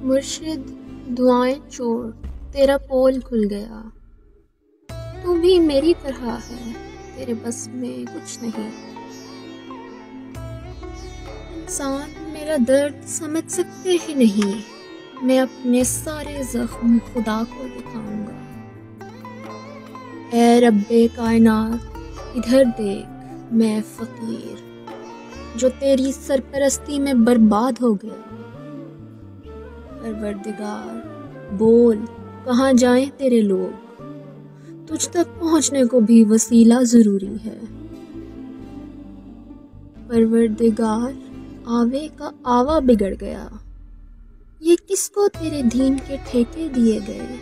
مرشد دعائیں چھوڑ، تیرا پول کھل گیا، تو بھی میری طرح ہے، تیرے بس میں کچھ نہیں۔ انسان میرا درد سمجھ سکتے ہی نہیں، میں اپنے سارے زخم خدا کو دکھاؤں گا۔ اے رب کائنات ادھر دیکھ، میں فقیر جو تیری سرپرستی میں برباد ہو گیا۔ پروردگار بول، کہاں جائیں تیرے لوگ، تجھ تک پہنچنے کو بھی وسیلہ ضروری ہے۔ پروردگار آوے کا آوا بگڑ گیا، یہ کس کو تیرے دین کے ٹھیکے دیے گئے۔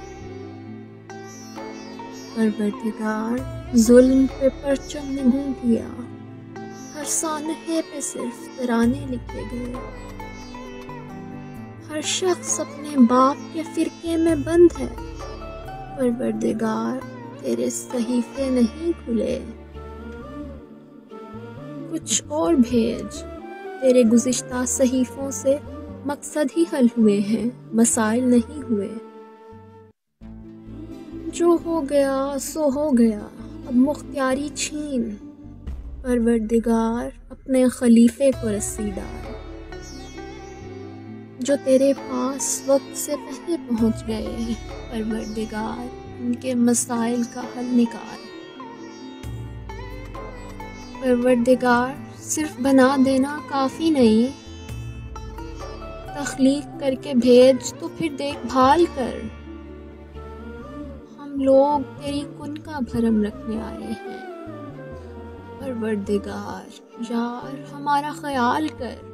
پروردگار ظلم پہ پرچم نگوں کیا، ہر سانحے پہ صرف ترانے لکھے گئے۔ ہر شخص اپنے باپ کے فرقے میں بند ہے، پروردگار تیرے صحیفے نہیں کھلے۔ کچھ اور بھیج، تیرے گزشتہ صحیفوں سے مقصد ہی حل ہوئے ہیں، مسائل نہیں ہوئے۔ جو ہو گیا سو ہو گیا، اب مختیاری چھین، پروردگار اپنے خلیفے کو رسی ڈال۔ جو تیرے پاس وقت سے پہلے پہنچ گئے، پروردگار ان کے مسائل کا حل نکال۔ پروردگار صرف بنا دینا کافی نہیں، تخلیق کر کے بھیج تو پھر دیکھ بھال کر۔ ہم لوگ تیری کن کا بھرم رکھنے آئے ہیں، پروردگار یار ہمارا خیال کر۔